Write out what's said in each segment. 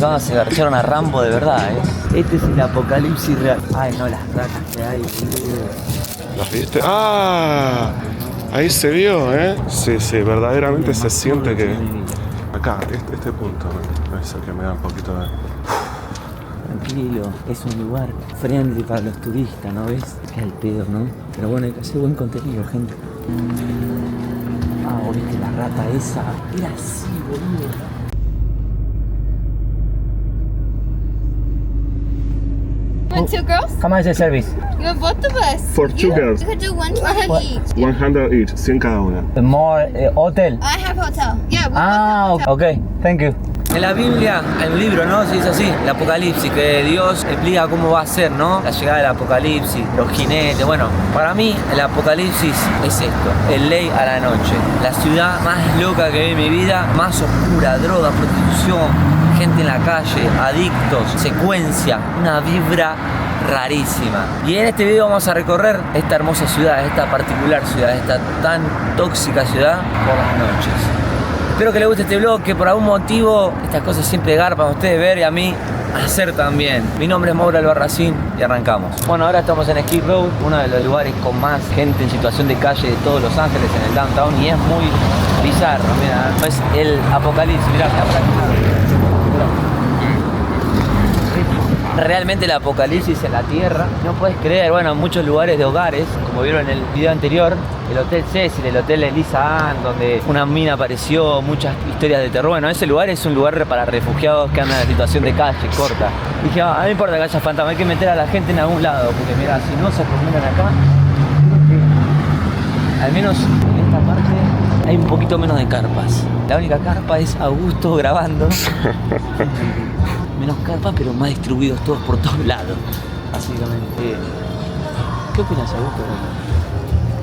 Vamos a garchar a Rambo de verdad, Este es el apocalipsis real. Ay, no, las ratas que hay, boludo. ¿Las viste? ¡Ah! Ahí se vio, Sí, sí, verdaderamente se siente que... Acá, este punto, es el que me da un poquito de... Tranquilo, es un lugar friendly para los turistas, ¿no ves? Es el pedo, ¿no? Pero bueno, hay que hacer buen contenido, gente. Ah, ¿vos viste la rata esa? Era así, boludo. Want two girls? How much is the service? You want both of us? For two girls. You could do 120 each. 100 each, 100 cada una. The more hotel. I have hotel. Yeah, Ah, ok, thank you. En la Biblia hay un libro, ¿no? Se dice así, el Apocalipsis, que Dios explica cómo va a ser, ¿no? La llegada del Apocalipsis, los jinetes. Bueno, para mí el Apocalipsis es esto, el ley a la noche. La ciudad más loca que vi en mi vida, más oscura, droga, prostitución, gente en la calle, adictos, secuencia, una vibra rarísima. Y en este video vamos a recorrer esta hermosa ciudad, esta particular ciudad, esta tan tóxica ciudad por las noches. Espero que les guste este vlog, que por algún motivo estas cosas siempre garpan a ustedes ver y a mí hacer también. Mi nombre es Mauro Albarracín y arrancamos. Bueno, ahora estamos en Skid Row, uno de los lugares con más gente en situación de calle de todos Los Ángeles, en el downtown, y es muy bizarro. Mira, es el apocalipsis. Mirá, realmente el apocalipsis en la tierra. No puedes creer, bueno, en muchos lugares de hogares, como vieron en el video anterior, el Hotel Cecil, el Hotel Elisa Ann, donde una mina apareció, muchas historias de terror. Bueno, ese lugar es un lugar para refugiados que andan en situación de calle, corta. Dije, a mí me importa que haya fantasma, hay que meter a la gente en algún lado, porque mira, si no se acumulan acá, al menos en esta parte hay un poquito menos de carpas. La única carpa es Augusto grabando. Menos carpas, pero más distribuidos todos por todos lados, básicamente. ¿Qué opinas, Augusto?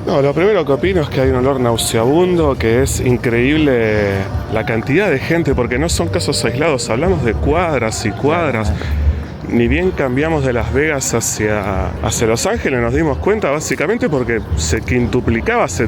No, lo primero que opino es que hay un olor nauseabundo, que es increíble la cantidad de gente, porque no son casos aislados, hablamos de cuadras y cuadras. Ni bien cambiamos de Las Vegas hacia Los Ángeles, nos dimos cuenta básicamente porque se quintuplicaba, se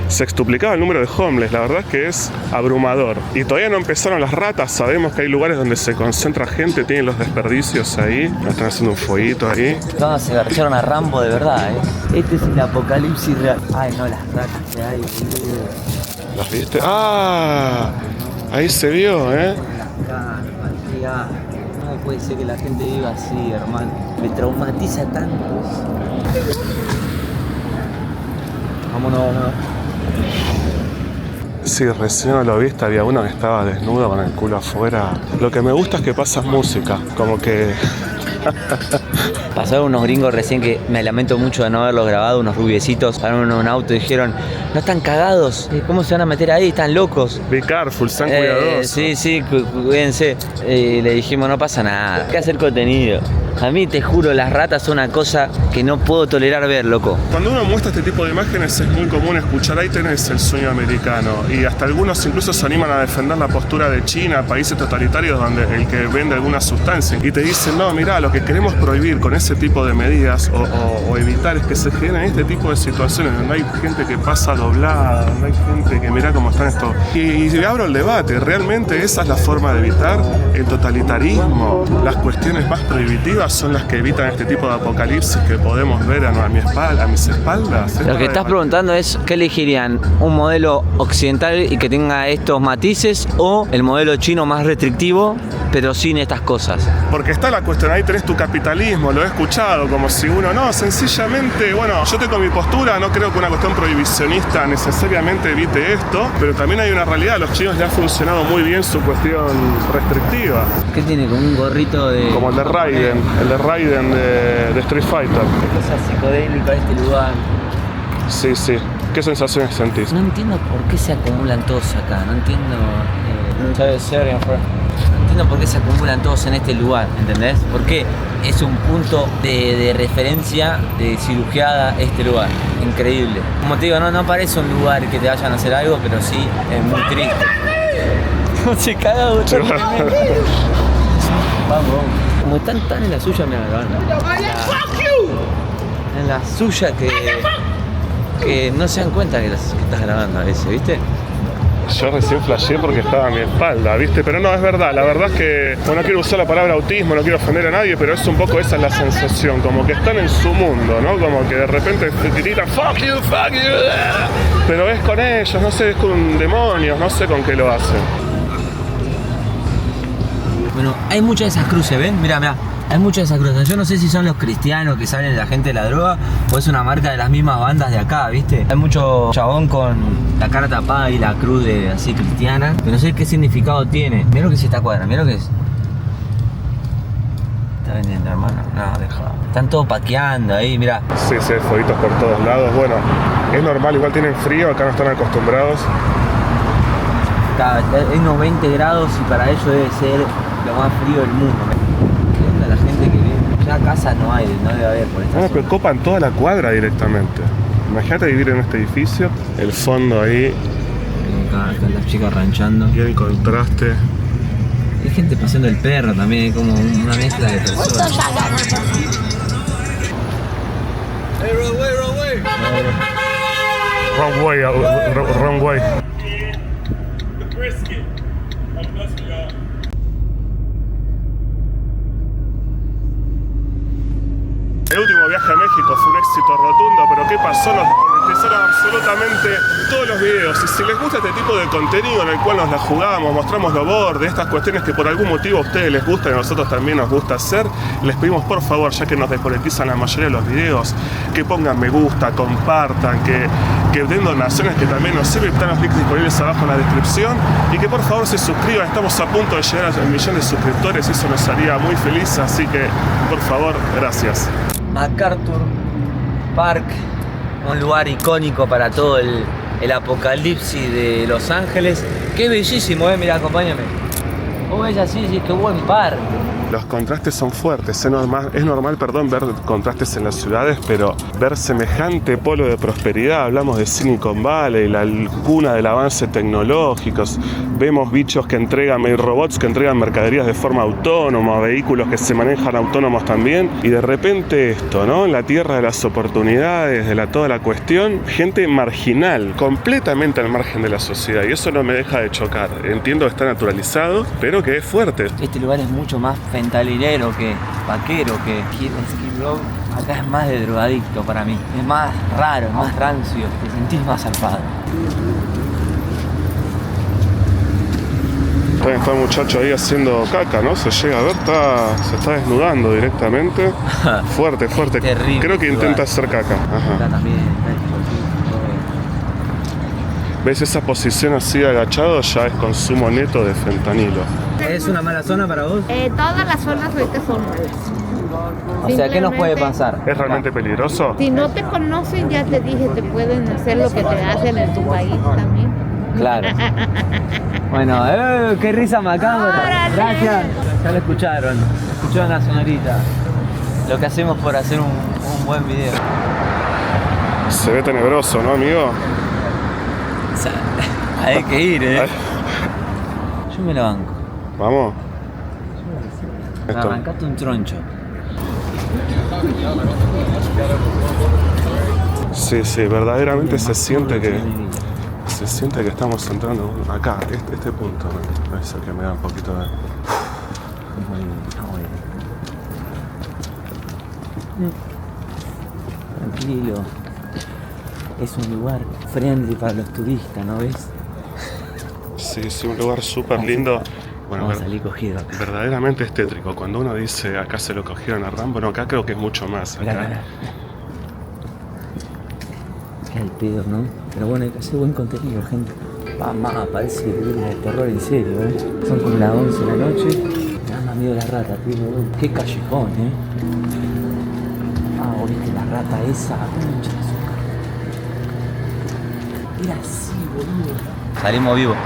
sextuplicaba el número de homeless. La verdad es que es abrumador. Y todavía no empezaron las ratas. Sabemos que hay lugares donde se concentra gente, tienen los desperdicios ahí. Están haciendo un fueguito ahí. Vamos a garchar a Rambo de verdad, Este es el apocalipsis real. Ay, no, las ratas que hay, boludo. ¿Las viste? ¡Ah! Ahí se vio, No puede ser que la gente viva así, hermano. Me traumatiza tanto eso. Vámonos. Sí, recién lo viste, había uno que estaba desnudo con el culo afuera. Lo que me gusta es que pasa música, como que... Pasaron unos gringos recién que me lamento mucho de no haberlos grabado, unos rubiecitos, pararon en un auto y dijeron, no están cagados, ¿cómo se van a meter ahí? Están locos. Be careful, sean cuidadosos. Sí, cuídense. Le dijimos, no pasa nada, hay que hacer contenido. A mí, te juro, las ratas son una cosa que no puedo tolerar ver, loco. Cuando uno muestra este tipo de imágenes es muy común escuchar, ahí tenés el sueño americano. Y hasta algunos incluso se animan a defender la postura de China, países totalitarios donde el que vende alguna sustancia. Y te dicen, no, mirá, lo que queremos prohibir con ese tipo de medidas o evitar es que se generen este tipo de situaciones donde hay gente que pasa doblada, donde hay gente que mirá cómo están estos... Y abro el debate, ¿realmente esa es la forma de evitar el totalitarismo? Las cuestiones más prohibitivas son las que evitan este tipo de apocalipsis que podemos ver a mi espalda, a mis espaldas. Lo que estás preguntando es, ¿qué elegirían? ¿Un modelo occidental y que tenga estos matices o el modelo chino más restrictivo, pero sin estas cosas? Porque está la cuestión, ahí tenés tu capitalismo, lo he escuchado, como si uno, no, sencillamente, bueno, yo tengo mi postura, no creo que una cuestión prohibicionista necesariamente evite esto, pero también hay una realidad, a los chinos le ha funcionado muy bien su cuestión restrictiva. ¿Qué tiene? Como un gorrito de... Como el de Raiden de Street Fighter. Qué cosa psicodélica este lugar. Sí, sí. ¿Qué sensaciones sentís? No entiendo por qué se acumulan todos acá, no entiendo... No entiendo por qué se acumulan todos en este lugar, ¿entendés? Porque es un punto de referencia, de cirugiada este lugar. Increíble. Como te digo, no parece un lugar que te vayan a hacer algo, pero sí es muy triste. No se caga, Vamos. Como están tan en la suya, me agarran. En la suya que no se dan cuenta que estás grabando a veces, ¿viste? Yo recién flasheé porque estaba a mi espalda, ¿viste? Pero no, es verdad, la verdad es que, bueno, no quiero usar la palabra autismo, no quiero ofender a nadie, pero es un poco esa es la sensación, como que están en su mundo, ¿no? Como que de repente te gritan, fuck you, pero es con ellos, no sé, es con demonios, no sé con qué lo hacen. Bueno, hay muchas de esas cruces, ¿ven? Mirá, hay muchas de esas cruces. Yo no sé si son los cristianos que salen de la gente de la droga o es una marca de las mismas bandas de acá, ¿viste? Hay mucho chabón con la cara tapada y la cruz de así cristiana, pero no sé qué significado tiene. Mirá lo que es esta cuadra, mirá lo que es. Está vendiendo, hermano. No, deja. Están todos paqueando ahí, mirá. Sí, hay fueguitos por todos lados. Bueno, es normal, igual tienen frío, acá no están acostumbrados. Hay unos 20 grados y para ellos debe ser lo más frío del mundo. ¿Qué onda la gente que vive? Ya casa no debe haber por esta zona. Pero copan toda la cuadra directamente. Imagínate vivir en este edificio, el fondo ahí. Acá las chicas ranchando. Y el contraste. Hay gente paseando el perro también, hay como una mezcla de personas. Hey, Wrong way. El último viaje a México fue un éxito rotundo, pero ¿qué pasó? Nos empezaron absolutamente todos los videos. Y si les gusta este tipo de contenido en el cual nos la jugamos, mostramos lo borde, estas cuestiones que por algún motivo a ustedes les gustan y a nosotros también nos gusta hacer, les pedimos por favor, ya que nos desmonetizan la mayoría de los videos, que pongan me gusta, compartan, que den donaciones que también nos sirven, están los links disponibles abajo en la descripción, y que por favor se suscriban. Estamos a punto de llegar al 1 millón de suscriptores, eso nos haría muy feliz, así que por favor, gracias. MacArthur Park, un lugar icónico para todo el apocalipsis de Los Ángeles. Qué bellísimo, mira, acompáñame. ¿Cómo ves así? Sí, qué buen parque. Los contrastes son fuertes, es normal, ver contrastes en las ciudades, pero ver semejante polo de prosperidad, hablamos de Silicon Valley, la cuna del avance tecnológico, vemos bichos que entregan, robots que entregan mercaderías de forma autónoma, vehículos que se manejan autónomos también, y de repente esto, ¿no? En la tierra de las oportunidades, de toda la cuestión, gente marginal, completamente al margen de la sociedad, y eso no me deja de chocar. Entiendo que está naturalizado, pero que es fuerte. Este lugar es mucho más fentalinero que vaquero, que Skid Row. Acá es más de drogadicto para mí. Es más raro, es más rancio. Te sentís más zarpado. Está el muchacho ahí haciendo caca, ¿no? Se llega a ver, se está desnudando directamente. Fuerte. Terrible. Creo que intenta hacer caca. Ajá. Acá también. ¿Ves esa posición así agachado? Ya es consumo neto de fentanilo. ¿Es una mala zona para vos? Todas las zonas ahorita son malas. O sea, ¿qué nos puede pasar? ¿Es realmente peligroso? Si no te conocen, ya te dije, te pueden hacer lo que te hacen en tu país también. Claro. Bueno, qué risa macabra. Gracias. Ya lo escucharon a la señorita. Lo que hacemos por hacer un buen video. Se ve tenebroso, ¿no, amigo? O sea, hay que ir, Yo me lo banco. Vamos. Me arrancaste un troncho. Sí, verdaderamente se siente que estamos entrando acá, este punto, ¿no? Eso que me da un poquito de... Tranquilo. Es un lugar friendly para los turistas, ¿no ves? Sí, un lugar súper lindo. Bueno, vamos a salir cogido acá. Verdaderamente es tétrico. Cuando uno dice acá se lo cogieron a Rambo, no, acá creo que es mucho más. Mirá. Qué al pedo, ¿no? Pero bueno, hay que hacer buen contenido, gente. Mamá, parece película de terror en serio, Son como las 11 de la noche. Me da más miedo la rata, tío. Qué callejón, vos viste la rata esa. Concha de su cara. Era así, boludo. Salimos vivos.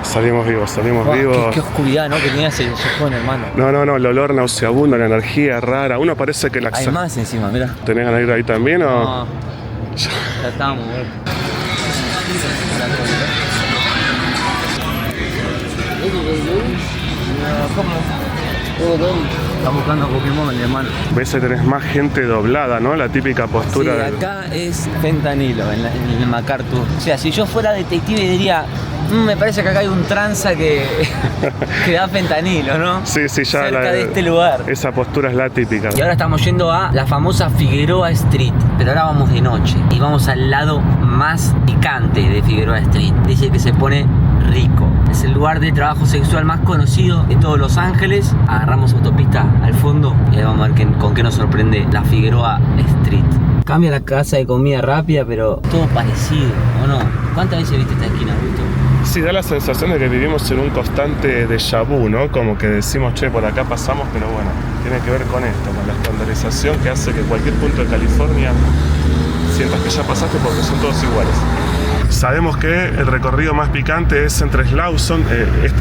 Qué oscuridad, ¿no? Que tenía ese callejón, hermano. No, el olor nauseabundo, la energía rara. Uno parece que la... Hay más encima, mirá. ¿Tenés ganas de ir ahí también o...? No, ya estamos, Está buscando Pokémon, hermano. Ves que tenés más gente doblada, ¿no? La típica postura Sí, de... acá es fentanilo, en el MacArthur. O sea, si yo fuera detective diría, me parece que acá hay un tranza que da fentanilo, ¿no? Sí, ya cerca de este lugar. Esa postura es la típica. Y ahora estamos yendo a la famosa Figueroa Street, pero ahora vamos de noche y vamos al lado más picante de Figueroa Street. Dice que se pone rico. Es el lugar de trabajo sexual más conocido de todos Los Ángeles. Agarramos autopista al fondo y ahí vamos a ver con qué nos sorprende la Figueroa Street. Cambia la casa de comida rápida, pero todo parecido, ¿o no? ¿Cuántas veces viste esta esquina, Augusto? Sí, da la sensación de que vivimos en un constante déjà vu, ¿no? Como que decimos, che, por acá pasamos, pero bueno, tiene que ver con esto, con la estandarización que hace que cualquier punto de California sientas que ya pasaste porque son todos iguales. Sabemos que el recorrido más picante es entre Slauson,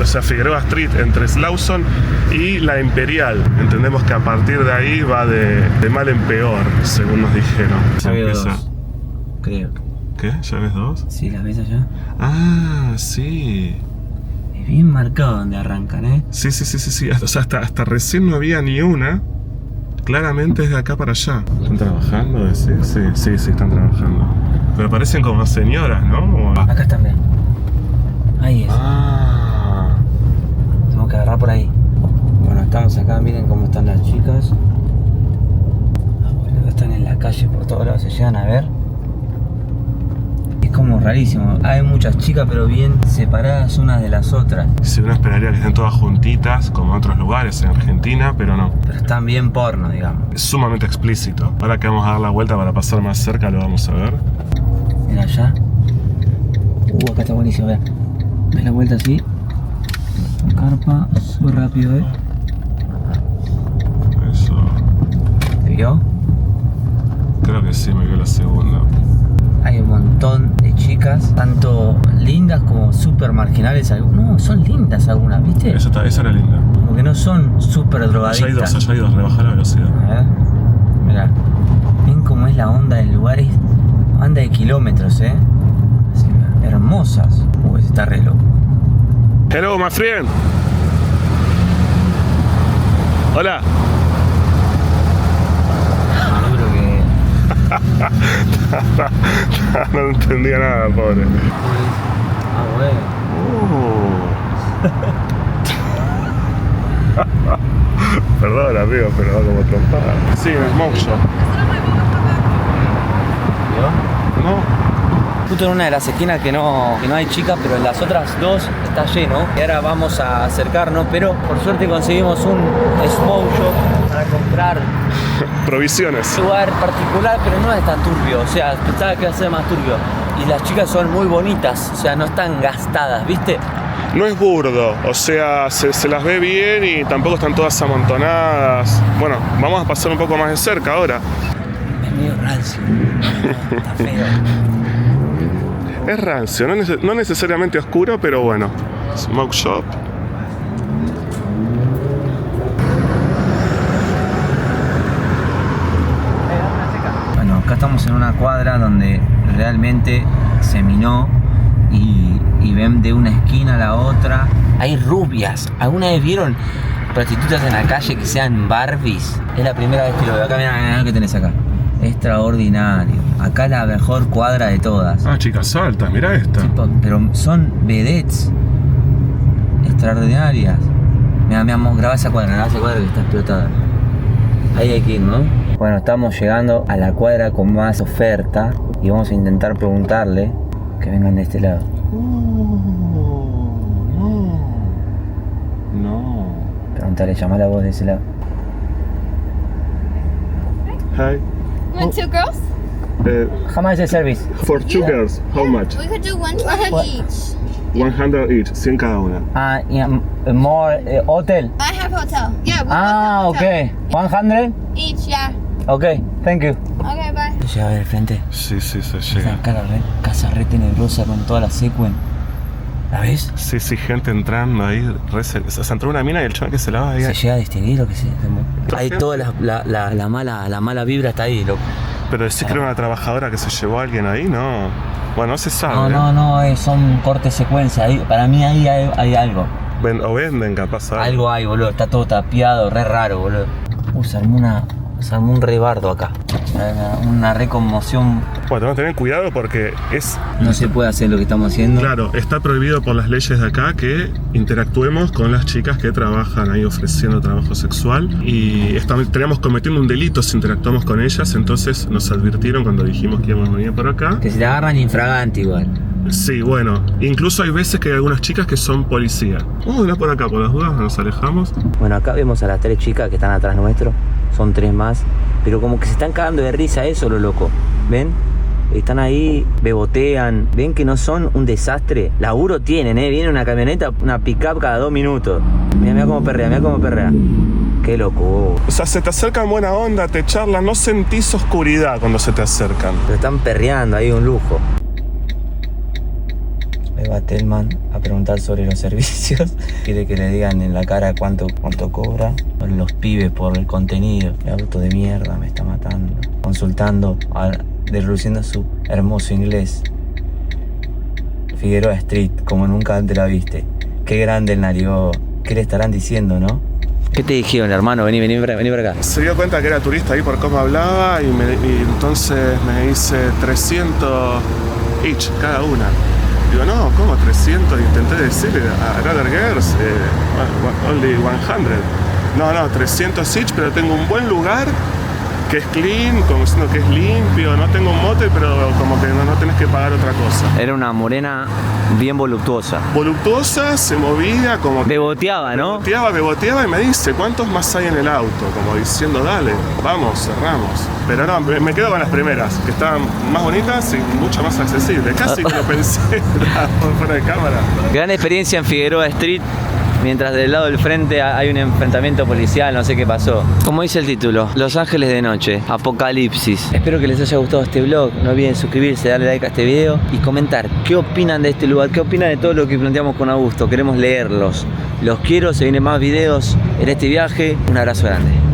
o sea, Figueroa Street, entre Slauson y la Imperial. Entendemos que a partir de ahí va de mal en peor, según nos dijeron. Ya veo dos, creo. ¿Qué? ¿Ya ves dos? Sí, ¿las ves allá? Ah, sí. Es bien marcado donde arrancan, ¿eh? Sí. O sea, hasta recién no había ni una. Claramente es de acá para allá. ¿Están trabajando? Sí, están trabajando. Pero parecen como señoras, ¿no? Acá están, bien. Ahí es. Ah. Tenemos que agarrar por ahí. Bueno, estamos acá, miren cómo están las chicas. Bueno, están en la calle por todos lados, se llegan a ver. Es como rarísimo. Hay muchas chicas, pero bien separadas unas de las otras. Si uno esperaría que estén todas juntitas, como en otros lugares, en Argentina, pero no. Pero están bien porno, digamos. Es sumamente explícito. Ahora que vamos a dar la vuelta para pasar más cerca, lo vamos a ver. Mira allá. Acá está buenísimo, vean. Ves la vuelta así. Carpa, súper rápido, Eso. ¿Te vio? Creo que sí, me vio la segunda. Hay un montón de chicas, tanto lindas como súper marginales. No, son lindas algunas, ¿viste? Esa era linda. Como que no son súper drogadictas. Allá hay dos, rebaja la velocidad. A ver, mirá. Ven cómo es la onda del lugar, es anda de kilómetros, así, hermosas. Ese está re loco. Hello, my friend. Hola. Seguro que... No entendía nada, pobre. Ah, bueno. Perdón, amigo, pero va como trompada. Sí, en el smoke shop. ¿Vio? No. Justo en una de las esquinas que no hay chicas, pero en las otras dos está lleno. Y ahora vamos a acercarnos, pero por suerte conseguimos un smoke shop para comprar Provisiones. un lugar particular, pero no es tan turbio. O sea, pensaba que iba a ser más turbio. Y las chicas son muy bonitas, o sea, no están gastadas, ¿viste? No es burdo, o sea, se las ve bien y tampoco están todas amontonadas. Bueno, vamos a pasar un poco más de cerca ahora. Es medio rancio. Está feo. Es rancio, no necesariamente oscuro, pero bueno. Smoke shop. Bueno, acá estamos en una cuadra donde realmente se minó y ven de una esquina a la otra. Hay rubias. ¿Alguna vez vieron prostitutas en la calle que sean Barbies? Es la primera vez que lo veo. Acá mirá que tenés acá. Extraordinario. Acá la mejor cuadra de todas. Ah, chicas altas, mira esta. Pero son vedettes extraordinarias. Mira, grabá esa cuadra que está explotada. Ahí hay que ir, ¿no? Bueno, estamos llegando a la cuadra con más oferta y vamos a intentar preguntarle que vengan de este lado. No. Preguntale, llamá la voz de ese lado. Hi. You want two girls? How much the service? For two girls, how much? We could do 120 each. 100 each, 100 cada una. More hotel. I have hotel. Yeah. We'll Ah, book hotel. okay. 100? Each, yeah. Okay, thank you. Okay, bye. Llega a ver el frente. Sí, se Esa casa re tenebrosa con toda la secuen. ¿La ves? Sí, gente entrando ahí. Se entró una mina y el chaval que se lava ahí. Se llega a distinguir lo que se... Hay toda la mala vibra está ahí, loco. Pero decís que era una trabajadora que se llevó a alguien ahí, ¿no? Bueno, no se sabe. No, son cortes secuencia. Para mí ahí hay algo. O venden, capaz. Algo hay, boludo. Está todo tapiado, re raro, boludo. Se armó un rebardo acá. Una re conmoción. Bueno, tenemos que tener cuidado porque no se puede hacer lo que estamos haciendo. Claro, está prohibido por las leyes de acá que interactuemos con las chicas que trabajan ahí ofreciendo trabajo sexual. Y estaríamos cometiendo un delito si interactuamos con ellas. Entonces nos advirtieron cuando dijimos que íbamos a venir por acá. Que si te agarran infragante igual. Sí, bueno, incluso hay veces que hay algunas chicas que son policías. Vamos a venir por acá, por las dudas, nos alejamos. Bueno, acá vemos a las 3 chicas que están atrás nuestro. Son 3 más. Pero como que se están cagando de risa, eso lo loco. ¿Ven? Están ahí, bebotean. ¿Ven que no son un desastre? Laburo tienen, viene una camioneta, una pick-up cada 2 minutos. Mira cómo perrea, Qué loco. O sea, se te acercan buena onda, te charlan, no sentís oscuridad cuando se te acercan. Pero están perreando ahí, un lujo. Me va Telman a preguntar sobre los servicios. Quiere que le digan en la cara cuánto cobran. Los pibes por el contenido. El auto de mierda me está matando. Consultando, reluciendo su hermoso inglés. Figueroa Street, como nunca antes la viste. Qué grande el Narigó. ¿Qué le estarán diciendo, no? ¿Qué te dijeron, hermano? Vení para acá. Se dio cuenta que era turista ahí por cómo hablaba y entonces me dice 300 each cada una. Digo, no, ¿cómo 300? Intenté decirle a Another Girls, only 100. No, 300 each, pero tengo un buen lugar que es clean, como diciendo que es limpio. No tengo un mote, pero como que no tenés que pagar otra cosa. Era una morena bien voluptuosa. Voluptuosa, se movía como... Beboteaba, ¿no? Beboteaba y me dice, ¿cuántos más hay en el auto? Como diciendo, dale, vamos, cerramos. Pero no, me quedo con las primeras, que estaban más bonitas y mucho más accesibles. Casi que lo pensé fuera de cámara. Gran experiencia en Figueroa Street. Mientras del lado del frente hay un enfrentamiento policial, no sé qué pasó. Como dice el título, Los Ángeles de Noche, Apocalipsis. Espero que les haya gustado este vlog. No olviden suscribirse, darle like a este video y comentar qué opinan de este lugar, qué opinan de todo lo que planteamos con Augusto. Queremos leerlos. Los quiero, se vienen más videos en este viaje. Un abrazo grande.